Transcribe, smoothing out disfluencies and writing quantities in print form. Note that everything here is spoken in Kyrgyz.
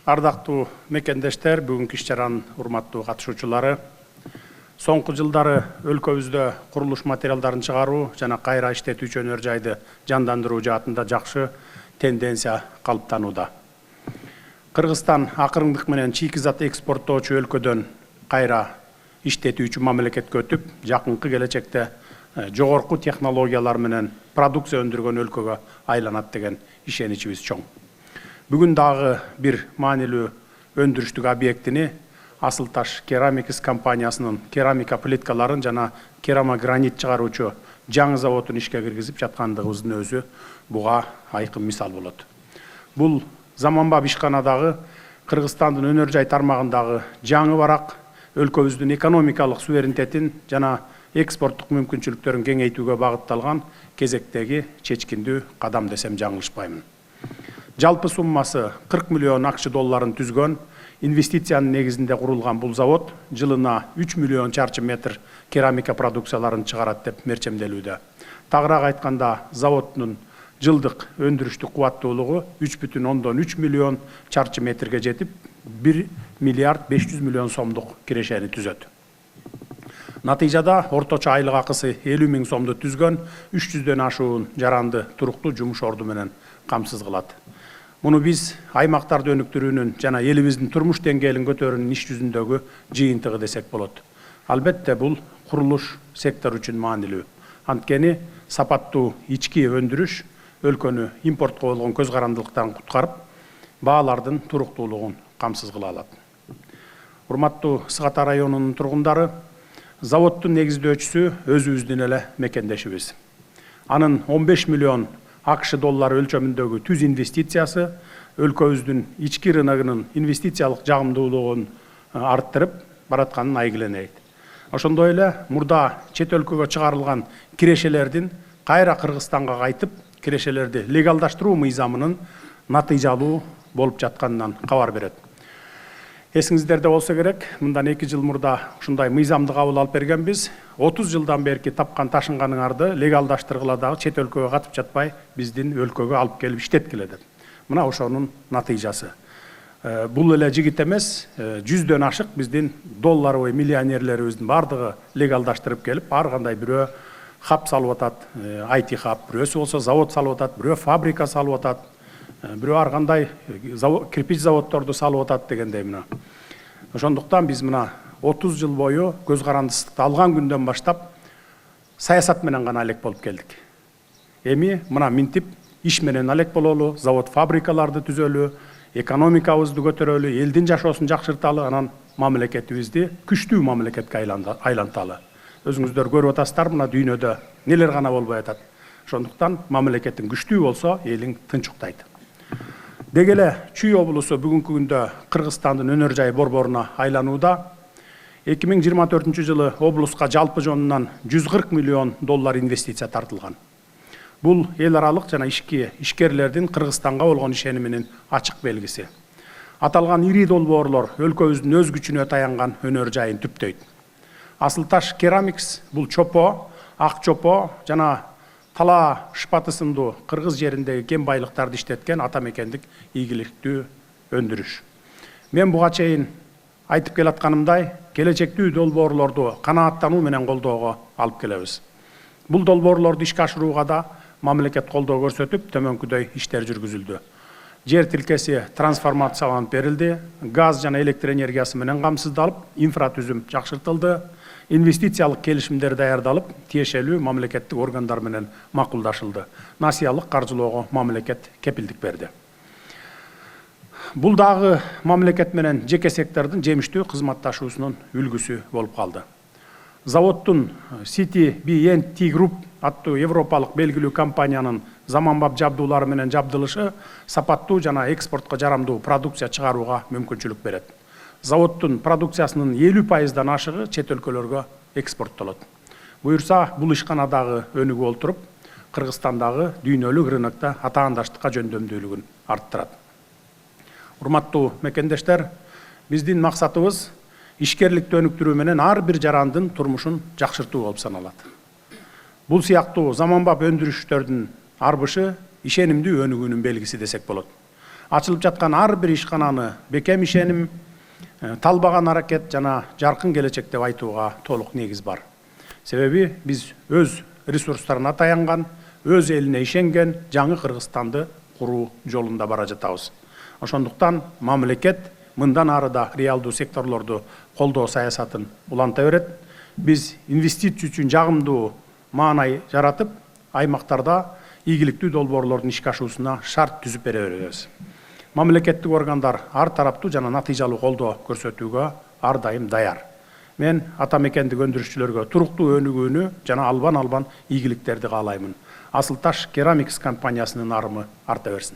Ардактуу мекендештер, бүгүнкү иш-чаранын урматтуу катышуучулары, соңку жылдары өлкөбүздө курулуш материалдарын чыгаруу жана кайра иштетүүчү өнөр жайды жандандыруу жаатында жакшы тенденция калыптанууда. Кыргызстан акырындык менен чийки-зат экспорттоочу өлкөдөн кайра иштетүүчү мамлекетке өтүп, жакынкы келечекте жогорку технологиялар менен продукция өндүргөн өлкөгө айланат деген ишеничибиз чоң. Бүгүн дагы бир маанилүү өндүрүштүк объектини Асылташ Керамикс компаниясынын керамика плиткаларын жана керамогранит чыгаруучу жаңы заводун ишке киргизип жаткандыгыбыздын өзү буга айкын мисал болот. Бул заманбап ишканадагы Кыргызстандын өнөр жай тармагындагы жаңы барак өлкөбүздүн экономикалык суверенитетин жана экспорттук мүмкүнчүлүктөрүн кеңейтүүгө багытталган кезектеги чечкиндүү кадам десем жаңылышпаймын. Жалпы суммасы 40 миллион акчы долларын түзгөн инвестициянын негизинде курулган бул завод жылына 3 миллион чарчы метр керамика продукцияларын чыгарат деп мерчемделүүдө. Тагыраак айтканда, заводдун жылдык өндүрүштүк кубаттуулугу 3,3 миллион чарчы метрге жетип, 1 миллиард 500 миллион сомдук кирешени түзөт. Натыйжада орточо айлык акысы 50 миң сомду түзгөн 300дөн ашуун жаранды туруктуу жумуш орду менен камсыз кылат. Муну биз аймактарды өнүктүрүүнүн жана элибиздин турмуш деңгээлин көтөрүүнүн иш жүзүндөгү жыйынтыгы десек болот. Албетте бул курулуш сектор үчүн маанилүү. Анткени сапаттуу ички өндүрүш өлкөнү импортко болгон көз карандылыктан куткарып, баалардын туруктуулугун камсыз кыла алат. Урматтуу Сык Ата районунун тургундары, заводдун негиздөөчүсү өзүбүздүн эле мекендешибиз. Анын 15 миллион акчы доллары өлчөмүндөгү түз инвестициясы өлкөбүздүн ички рыногунун инвестициялык жагымдуулугун арттырып баратканын айгиленейт. Ошондой эле мурда чет өлкөгө чыгарылган кирешелердин кайра Кыргызстанга кайтып, кирешелерди легалдаштыруу мыйзамынын натыйжалуу болуп жатканынан кабар берет. Эсиңиздерде болсо керек, мындан 2 жыл мурда ушундай мыйзамды кабыл алып бергенбиз. 30 жылдан берки тапкан ташынганыңарды легалдаштыргыла дагы чет өлкөгө катып жатпай, биздин өлкөгө алып келип иштеткиле деп. Мына ошонун натыйжасы. Бул эле жигит эмес, 100дөн ашык биздин долларовый миллионерлерибиздин бардыгы легалдаштырып келип, ар кандай бирөө хаб салып атат, IT хаб, бирөөсү болсо завод салып атат, бирөө фабрика салып атат, бирөө ар кандай кирпич заводдорду салып атат дегендей мына. Ошондуктан биз мына 30 жыл бою көз карандысызыкты алган күндөн баштап саясат менен гана алек болуп келдик. Эми мына минтип иш менен алек бололу, завод фабрикаларды түзөлү, экономикабызды көтөрөлү, элдин жашоосун жакшырталы, анан мамлекетибизди күчтүү мамлекетке айланталы. Өзүңүздөр көрүп атасыздар, мына дүйнөдө нелер гана болбой атат. Ошондуктан мамлекетиң күчтүү болсо, элиң тынчуктайт. Деги эле Чүй облусу бүгүнкү күндө Кыргызстандын өнөр жай борборуна айланууда. 2024 жылы облуска жалпы жонунан 140 миллион доллар инвестиция тартылган. Бул эл аралык жана ишкерлердин Кыргызстанга болгон ишениминин ачык белгиси. Аталган ири долбоорлор өлкөбүздүн өз күчүнө таянган өнөр жайын түптөйт. Асылташ Керамикс бул чопо, ак чопо жана тала шпаты сындуу кыргыз жериндеги кен байлыктарды иштеткен ата мекендик ийгиликтүү өндүрүш. Мен буга чейин айтып келатканымдай, келечектүү долбоорлорду канааттануу менен колдоого алып келебиз. Бул долбоорлорду ишке ашырууга да мамлекет колдоо көрсөтүп, төмөнкүдөй иштер жүргүзүлдү. Жер тилкеси трансформацияланып берилди, газ жана электр энергиясы менен камсыздалып, инфратүзүм жакшыртылды, инвестициялык келишимдер даярдалып, тиешелүү мамлекеттик органдар менен макулдашылды. Насыялык каржылоого мамлекет кепилдик берди. Бул дагы мамлекет менен жеке сектордун жемиштүү кызматташуусунун үлгүсү болуп калды. Заводдун CTBNT Group аттуу европалык белгилүү компаниянын заманбап жабдуулары менен жабдылышы сапаттуу жана экспортко жарамдуу продукция чыгарууга мүмкүнчүлүк берет. Заводдун продукциясынын 50%дан ашыгы чет өлкөлөргө экспорттолот. Буюрса, бул ишканадагы өнүгүп олтуруп, Кыргызстандагы дүйнөлүк рынокто атаандаштыкка жөндөмдүүлүгүн арттырат. Урматтуу мекендештер, биздин максатыбыз ишкерликти өнүктүрүү менен ар бир жарандын турмушун жакшыртуу болуп саналат. Бул сыяктуу заманбап өндүрүштөрдүн арбышы ишенимдүү өнүгүүнүн белгиси десек болот. Ачылып жаткан ар бир ишкананы бекем ишеним, талбаган аракет жана жаркын келечек деп айтууга толук негиз бар. Себеби биз өз ресурстарына таянган, өз элине ишенген жаңы Кыргызстанды куруу жолунда бара жатабыз. Ошондуктан мамлекет мындан ары да реалдуу секторлорду колдоо саясатын уланта берет. Биз инвестиция үчүн жагымдуу маанай жаратып, аймактарда ийгиликтүү долбоорлордун ишке ашуусуна шарт түзүп бере беребиз. Мамлекеттик органдар ар тараптуу жана натыйжалуу колдоо көрсөтүүгө ар дайым даяр. Мен ата мекендик өндүрүшчүлөргө туруктуу өнүгүүнү жана албан ийгиликтерди каалаймын. Асыл Таш Керамикс компаниясынын арымы арта берсин.